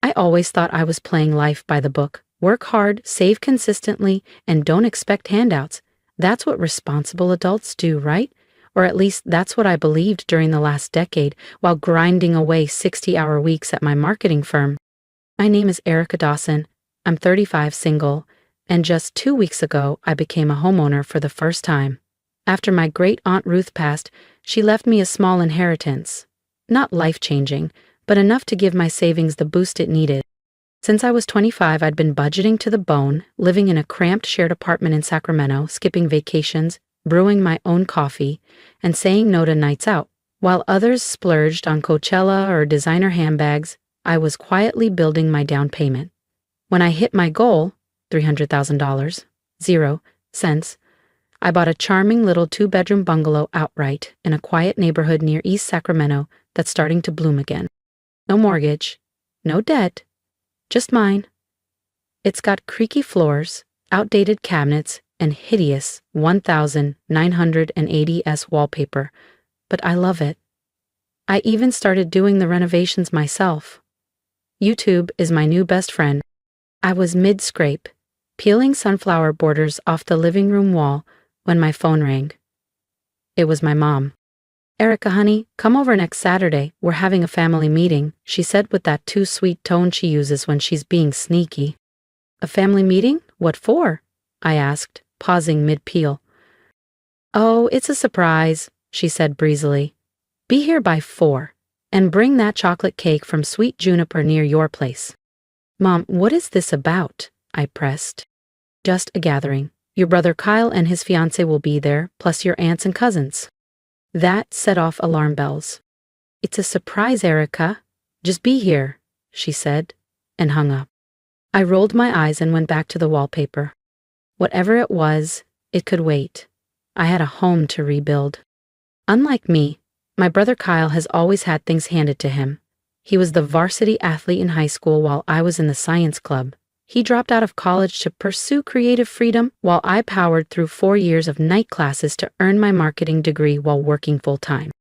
I always thought I was playing life by the book. Work hard, save consistently, and don't expect handouts. That's what responsible adults do, right? Or at least that's what I believed during the last decade while grinding away 60-hour weeks at my marketing firm. My name is Erica Dawson. I'm 35, single, and just 2 weeks ago I became a homeowner for the first time. After my great Aunt Ruth passed, she left me a small inheritance. Not life-changing, but enough to give my savings the boost it needed. Since I was 25, I'd been budgeting to the bone, living in a cramped shared apartment in Sacramento, skipping vacations, brewing my own coffee, and saying no to nights out. While others splurged on Coachella or designer handbags, I was quietly building my down payment. When I hit my goal, $300,000, 0 cents, I bought a charming little 2-bedroom bungalow outright in a quiet neighborhood near East Sacramento that's starting to bloom again. No mortgage, no debt, just mine. It's got creaky floors, outdated cabinets, and hideous 1980s wallpaper, but I love it. I even started doing the renovations myself. YouTube is my new best friend. I was mid-scrape, peeling sunflower borders off the living room wall when my phone rang. It was my mom. "Erica, honey, come over next Saturday. We're having a family meeting," she said with that too sweet tone she uses when she's being sneaky. "A family meeting? What for?" I asked, pausing mid-peel. "Oh, it's a surprise," she said breezily. "Be here by 4, and bring that chocolate cake from Sweet Juniper near your place." "Mom, what is this about?" I pressed. "Just a gathering. Your brother Kyle and his fiancée will be there, plus your aunts and cousins." That set off alarm bells. "It's a surprise, Erica. Just be here," she said, and hung up. I rolled my eyes and went back to the wallpaper. Whatever it was, it could wait. I had a home to rebuild. Unlike me, my brother Kyle has always had things handed to him. He was the varsity athlete in high school while I was in the science club. He dropped out of college to pursue creative freedom while I powered through 4 years of night classes to earn my marketing degree while working full-time.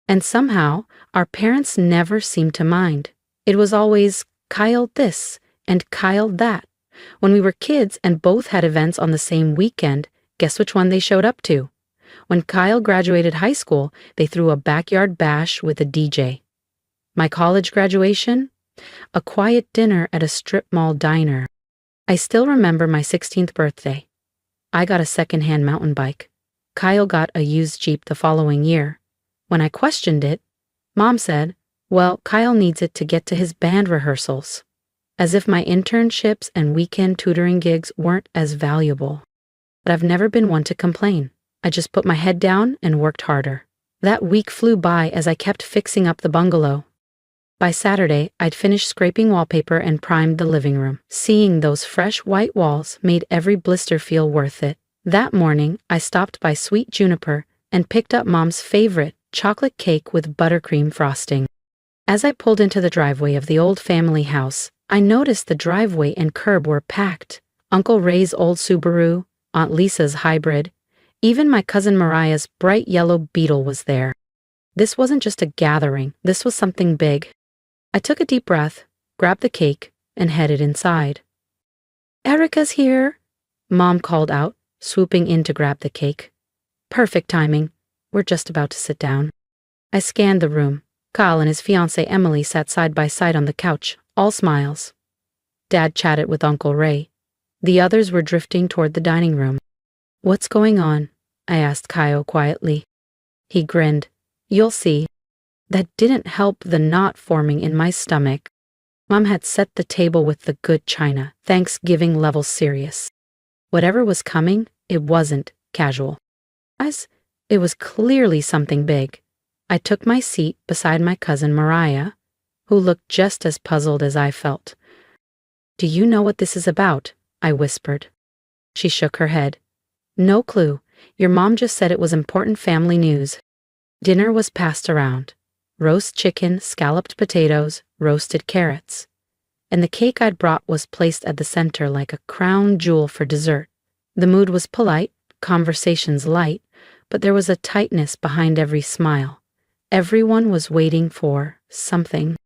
And somehow, our parents never seemed to mind. It was always Kyle this and Kyle that. When we were kids and both had events on the same weekend, guess which one they showed up to? When Kyle graduated high school, they threw a backyard bash with a DJ. My college graduation? A quiet dinner at a strip mall diner. I still remember my 16th birthday. I got a second-hand mountain bike. Kyle got a used Jeep the following year. When I questioned it, Mom said, "Well, Kyle needs it to get to his band rehearsals." As if my internships and weekend tutoring gigs weren't as valuable. But I've never been one to complain. I just put my head down and worked harder. That week flew by as I kept fixing up the bungalow. By Saturday, I'd finished scraping wallpaper and primed the living room. Seeing those fresh white walls made every blister feel worth it. That morning, I stopped by Sweet Juniper and picked up Mom's favorite, chocolate cake with buttercream frosting. As I pulled into the driveway of the old family house, I noticed the driveway and curb were packed. Uncle Ray's old Subaru, Aunt Lisa's hybrid, even my cousin Mariah's bright yellow Beetle was there. This wasn't just a gathering, this was something big. I took a deep breath, grabbed the cake, and headed inside. "Erica's here," Mom called out, swooping in to grab the cake. Perfect timing. We're just about to sit down. I scanned the room. Kyle and his fiancée Emily sat side by side on the couch, all smiles. Dad chatted with Uncle Ray. The others were drifting toward the dining room. "What's going on?" I asked Kyle quietly. He grinned. "You'll see." That didn't help the knot forming in my stomach. Mom had set the table with the good china, Thanksgiving level serious. Whatever was coming, it wasn't casual. As it was clearly something big. I took my seat beside my cousin Mariah, who looked just as puzzled as I felt. "Do you know what this is about?" I whispered. She shook her head. "No clue. Your mom just said it was important family news." Dinner was passed around. Roast chicken, scalloped potatoes, roasted carrots. And the cake I'd brought was placed at the center like a crown jewel for dessert. The mood was polite, conversations light, but there was a tightness behind every smile. Everyone was waiting for something.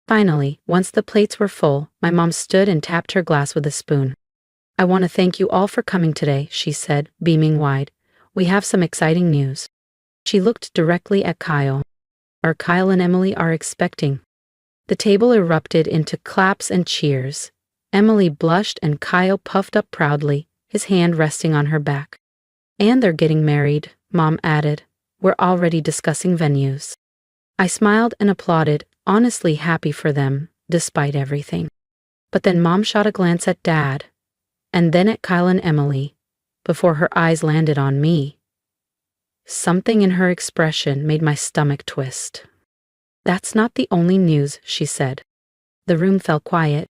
Finally, once the plates were full, my mom stood and tapped her glass with a spoon. "I want to thank you all for coming today," she said, beaming wide. "We have some exciting news." She looked directly at Kyle. Kyle and Emily are expecting." The table erupted into claps and cheers. Emily blushed and Kyle puffed up proudly, his hand resting on her back. "And they're getting married," Mom added. "We're already discussing venues." I smiled and applauded, honestly happy for them, despite everything. But then Mom shot a glance at Dad, and then at Kyle and Emily, before her eyes landed on me. Something in her expression made my stomach twist. "That's not the only news," she said. The room fell quiet.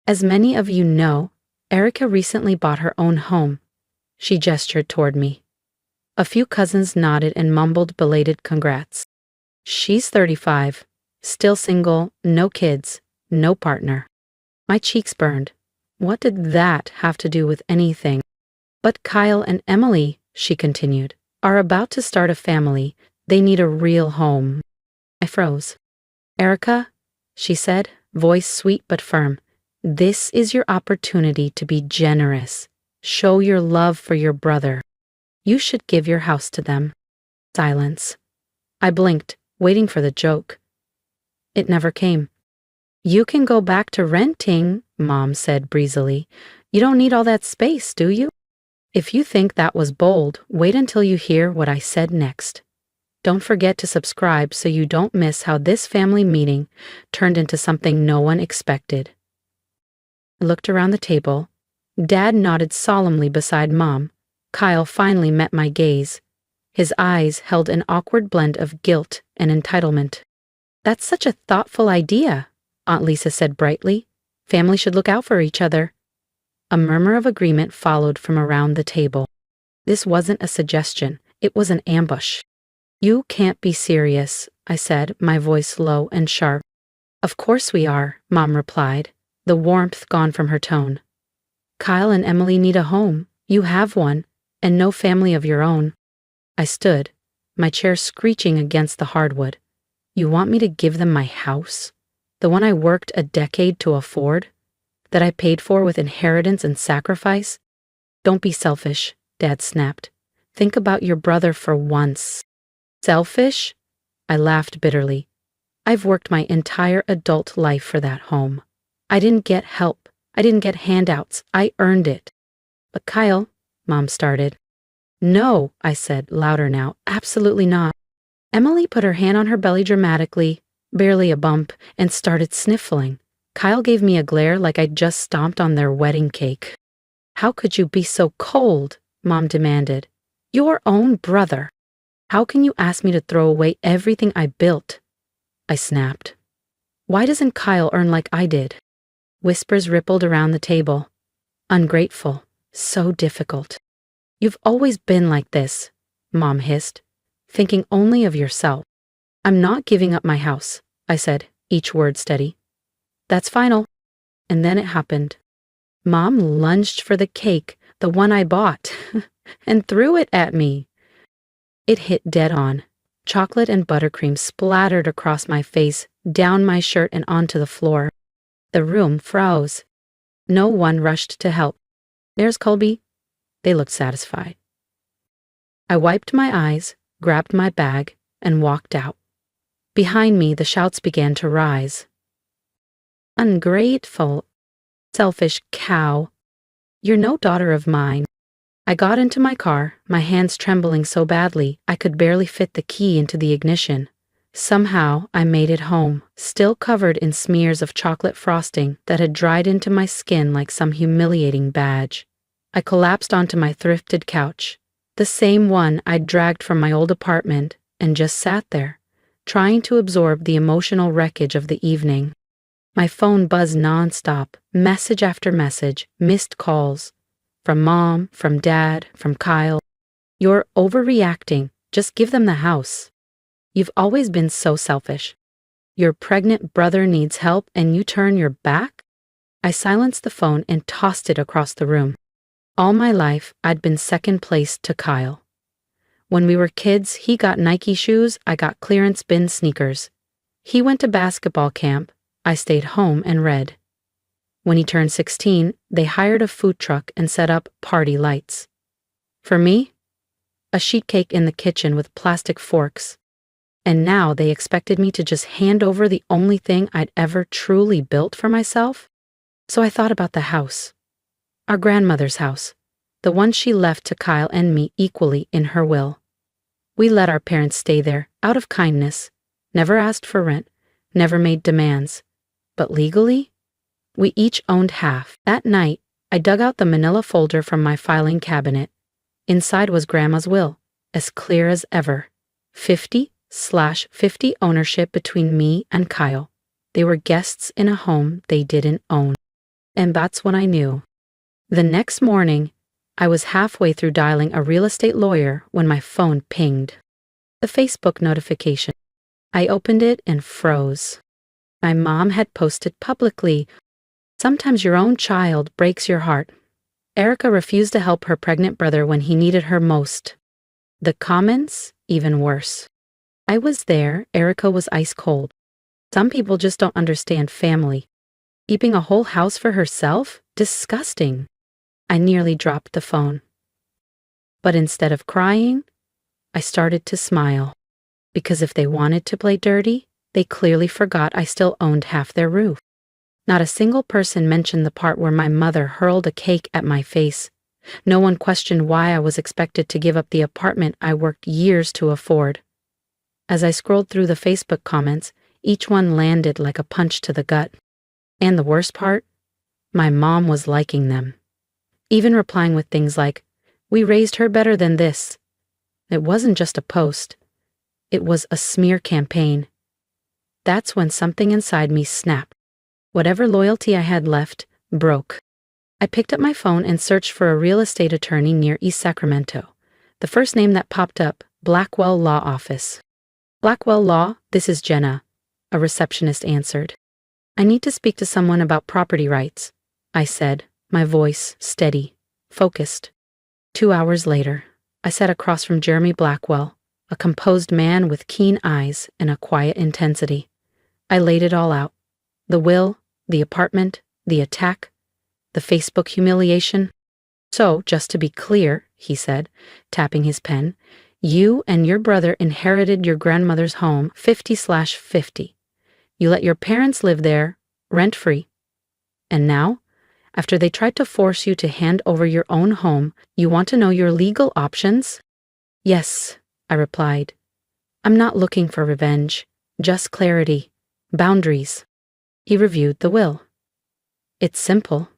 "As many of you know, Erica recently bought her own home." She gestured toward me. A few cousins nodded and mumbled belated congrats. "She's 35, still single, no kids, no partner." My cheeks burned. What did that have to do with anything? "But Kyle and Emily," she continued, "are about to start a family. They need a real home." I froze. "Erica," she said, voice sweet but firm, "this is your opportunity to be generous. Show your love for your brother. You should give your house to them." Silence. I blinked, waiting for the joke. It never came. "You can go back to renting," Mom said breezily. "You don't need all that space, do you?" If you think that was bold, wait until you hear what I said next. Don't forget to subscribe so you don't miss how this family meeting turned into something no one expected. I looked around the table. Dad nodded solemnly beside Mom. Kyle finally met my gaze. His eyes held an awkward blend of guilt and entitlement. "That's such a thoughtful idea," Aunt Lisa said brightly. "Family should look out for each other." A murmur of agreement followed from around the table. This wasn't a suggestion, it was an ambush. "You can't be serious," I said, my voice low and sharp. "Of course we are," Mom replied, the warmth gone from her tone. "Kyle and Emily need a home. You have one, and no family of your own." I stood, my chair screeching against the hardwood. "You want me to give them my house? The one I worked a decade to afford? That I paid for with inheritance and sacrifice?" "Don't be selfish," Dad snapped. "Think about your brother for once." "Selfish?" I laughed bitterly. "I've worked my entire adult life for that home. I didn't get help. I didn't get handouts. I earned it." "But Kyle," Mom started. "No," I said, louder now. "Absolutely not." Emily put her hand on her belly dramatically, barely a bump, and started sniffling. Kyle gave me a glare like I'd just stomped on their wedding cake. "How could you be so cold?" Mom demanded. "Your own brother. How can you ask me to throw away everything I built?" I snapped. "Why doesn't Kyle earn like I did?" Whispers rippled around the table. "Ungrateful. So difficult." "You've always been like this," Mom hissed, "thinking only of yourself." "I'm not giving up my house," I said, each word steady. "That's final." And then it happened. Mom lunged for the cake, the one I bought, and threw it at me. It hit dead on. Chocolate and buttercream splattered across my face, down my shirt and onto the floor. The room froze. No one rushed to help. "There's Colby." They looked satisfied. I wiped my eyes, grabbed my bag, and walked out. Behind me, the shouts began to rise. "Ungrateful. Selfish cow. You're no daughter of mine." I got into my car, my hands trembling so badly I could barely fit the key into the ignition. Somehow I made it home, still covered in smears of chocolate frosting that had dried into my skin like some humiliating badge. I collapsed onto my thrifted couch, the same one I'd dragged from my old apartment, and just sat there, trying to absorb the emotional wreckage of the evening. My phone buzzed nonstop, message after message, missed calls. From Mom, from Dad, from Kyle. "You're overreacting. Just give them the house. You've always been so selfish. Your pregnant brother needs help and you turn your back?" I silenced the phone and tossed it across the room. All my life, I'd been second place to Kyle. When we were kids, he got Nike shoes, I got clearance bin sneakers. He went to basketball camp, I stayed home and read. When he turned 16, they hired a food truck and set up party lights. For me, a sheet cake in the kitchen with plastic forks. And now they expected me to just hand over the only thing I'd ever truly built for myself? So I thought about the house. Our grandmother's house. The one she left to Kyle and me equally in her will. We let our parents stay there, out of kindness, never asked for rent, never made demands. But legally, we each owned half. That night, I dug out the manila folder from my filing cabinet. Inside was Grandma's will, as clear as ever. 50/50 ownership between me and Kyle. They were guests in a home they didn't own. And that's when I knew. The next morning, I was halfway through dialing a real estate lawyer when my phone pinged. The Facebook notification. I opened it and froze. My mom had posted publicly, "Sometimes your own child breaks your heart. Erica refused to help her pregnant brother when he needed her most." The comments, even worse. I was there, Erica was ice cold. Some people just don't understand family. Keeping a whole house for herself? Disgusting. I nearly dropped the phone. But instead of crying, I started to smile. Because if they wanted to play dirty, they clearly forgot I still owned half their roof. Not a single person mentioned the part where my mother hurled a cake at my face. No one questioned why I was expected to give up the apartment I worked years to afford. As I scrolled through the Facebook comments, each one landed like a punch to the gut. And the worst part? My mom was liking them. Even replying with things like, "We raised her better than this." It wasn't just a post. It was a smear campaign. That's when something inside me snapped. Whatever loyalty I had left broke. I picked up my phone and searched for a real estate attorney near East Sacramento. The first name that popped up, Blackwell Law Office. "Blackwell Law, this is Jenna," a receptionist answered. "I need to speak to someone about property rights," I said, my voice steady, focused. 2 hours later, I sat across from Jeremy Blackwell, a composed man with keen eyes and a quiet intensity. I laid it all out. The will, the apartment, the attack, the Facebook humiliation. "So, just to be clear," he said, tapping his pen, "you and your brother inherited your grandmother's home 50/50. You let your parents live there, rent-free. And now, after they tried to force you to hand over your own home, you want to know your legal options?" "Yes," I replied. "I'm not looking for revenge, just clarity, boundaries." He reviewed the will. "It's simple.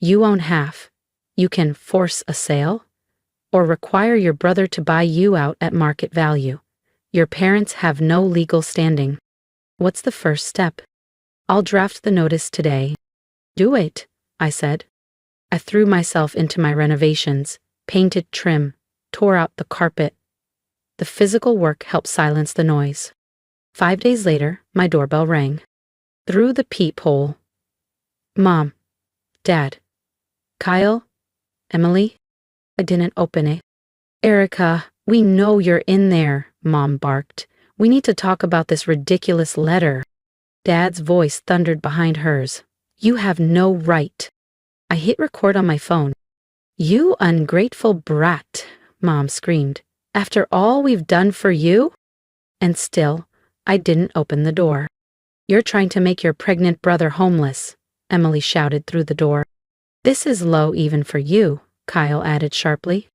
You own half. You can force a sale, or require your brother to buy you out at market value. Your parents have no legal standing. What's the first step?" "I'll draft the notice today." "Do it," I said. I threw myself into my renovations, painted trim, tore out the carpet. The physical work helped silence the noise. 5 days later, my doorbell rang. Through the peephole. "Mom, Dad, Kyle, Emily." I didn't open it. "Erica, we know you're in there," Mom barked. "We need to talk about this ridiculous letter." Dad's voice thundered behind hers. "You have no right." I hit record on my phone. "You ungrateful brat," Mom screamed. "After all we've done for you?" And still, I didn't open the door. "You're trying to make your pregnant brother homeless," Emily shouted through the door. "This is low even for you," Kyle added sharply.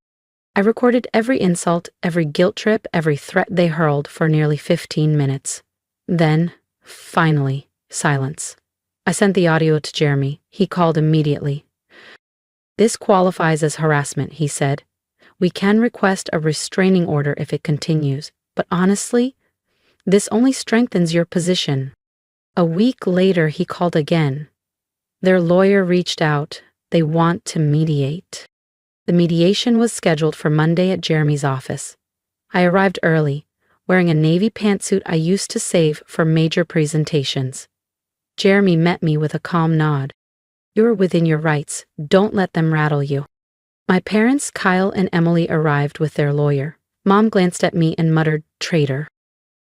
I recorded every insult, every guilt trip, every threat they hurled for nearly 15 minutes. Then, finally, silence. I sent the audio to Jeremy. He called immediately. "This qualifies as harassment," he said. "We can request a restraining order if it continues, but honestly, this only strengthens your position." A week later, he called again. Their lawyer reached out. They want to mediate. The mediation was scheduled for Monday at Jeremy's office. I arrived early, wearing a navy pantsuit I used to save for major presentations. Jeremy met me with a calm nod. "You're within your rights. Don't let them rattle you." My parents, Kyle and Emily, arrived with their lawyer. Mom glanced at me and muttered, "Traitor."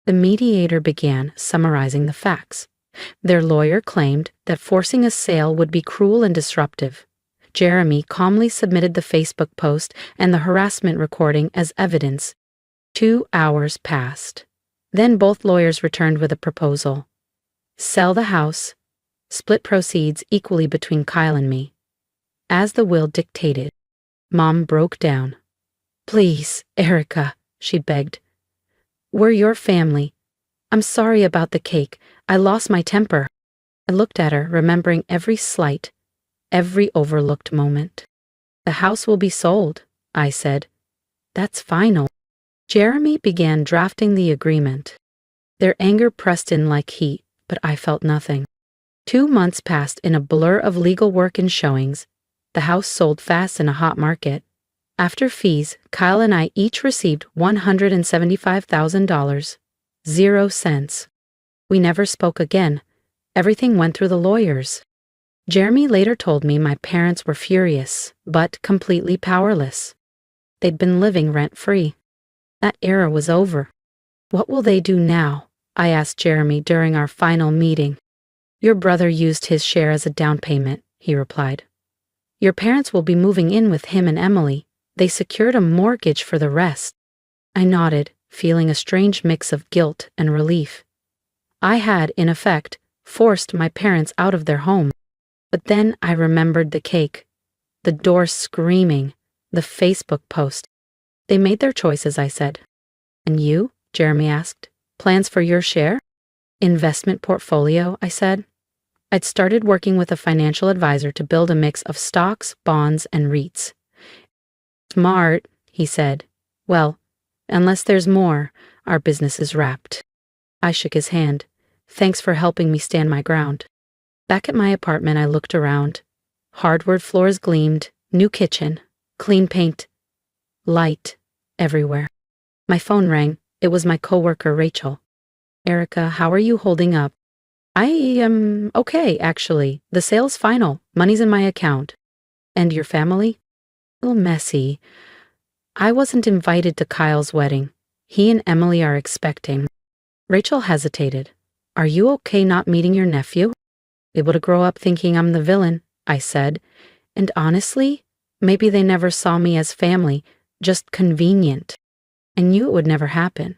The mediator began, summarizing the facts. Their lawyer claimed that forcing a sale would be cruel and disruptive. Jeremy calmly submitted the Facebook post and the harassment recording as evidence. 2 hours passed. Then both lawyers returned with a proposal. Sell the house, split proceeds equally between Kyle and me. As the will dictated, Mom broke down. "Please, Erica," she begged. "We're your family. I'm sorry about the cake. I lost my temper." I looked at her, remembering every slight, every overlooked moment. "The house will be sold," I said. "That's final." Jeremy began drafting the agreement. Their anger pressed in like heat, but I felt nothing. 2 months passed in a blur of legal work and showings. The house sold fast in a hot market. After fees, Kyle and I each received $175,000. 0 cents. We never spoke again. Everything went through the lawyers. Jeremy later told me my parents were furious, but completely powerless. They'd been living rent-free. That era was over. "What will they do now?" I asked Jeremy during our final meeting. "Your brother used his share as a down payment," he replied. "Your parents will be moving in with him and Emily. They secured a mortgage for the rest." I nodded, feeling a strange mix of guilt and relief. I had, in effect, forced my parents out of their home. But then I remembered the cake, the door screaming, the Facebook post. "They made their choices," I said. "And you?" Jeremy asked. "Plans for your share?" "Investment portfolio," I said. I'd started working with a financial advisor to build a mix of stocks, bonds, and REITs. "Smart," he said. "Well, unless there's more, our business is wrapped." I shook his hand. "Thanks for helping me stand my ground." Back at my apartment, I looked around. Hardwood floors gleamed, new kitchen, clean paint, light everywhere. My phone rang. It was my coworker, Rachel. "Erica, how are you holding up?" "I am okay, actually. The sale's final. Money's in my account." "And your family?" "A little messy. I wasn't invited to Kyle's wedding. He and Emily are expecting." Rachel hesitated. "Are you okay not meeting your nephew?" "Able to grow up thinking I'm the villain," I said. "And honestly, maybe they never saw me as family, just convenient. I knew it would never happen.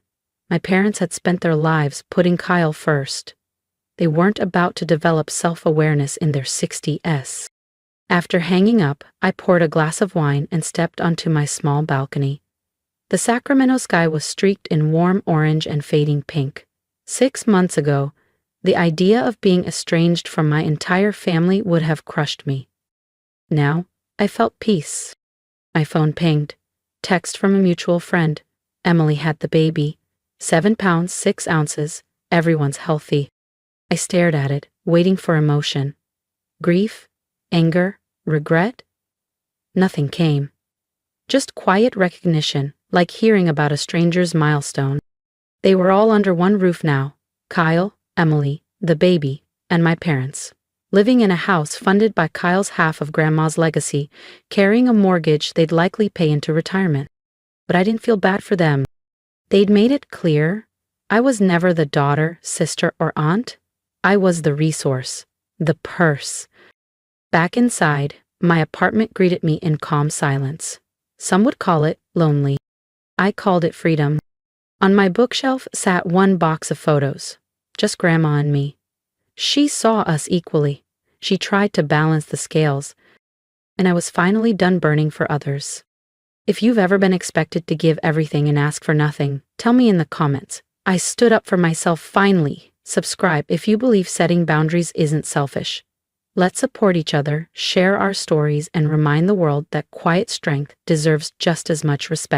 My parents had spent their lives putting Kyle first. They weren't about to develop self-awareness in their 60s. After hanging up, I poured a glass of wine and stepped onto my small balcony. The Sacramento sky was streaked in warm orange and fading pink. 6 months ago, the idea of being estranged from my entire family would have crushed me. Now, I felt peace. My phone pinged. Text from a mutual friend. Emily had the baby. 7 pounds, 6 ounces. Everyone's healthy. I stared at it, waiting for emotion. Grief? Anger? Regret? Nothing came. Just quiet recognition, like hearing about a stranger's milestone. They were all under one roof now. Kyle, Emily, the baby, and my parents. Living in a house funded by Kyle's half of Grandma's legacy, carrying a mortgage they'd likely pay into retirement. But I didn't feel bad for them. They'd made it clear I was never the daughter, sister, or aunt. I was the resource, the purse. Back inside, my apartment greeted me in calm silence. Some would call it lonely. I called it freedom. On my bookshelf sat one box of photos, just Grandma and me. She saw us equally. She tried to balance the scales, and I was finally done burning for others. If you've ever been expected to give everything and ask for nothing, tell me in the comments. I stood up for myself finally. Subscribe if you believe setting boundaries isn't selfish. Let's support each other, share our stories, and remind the world that quiet strength deserves just as much respect.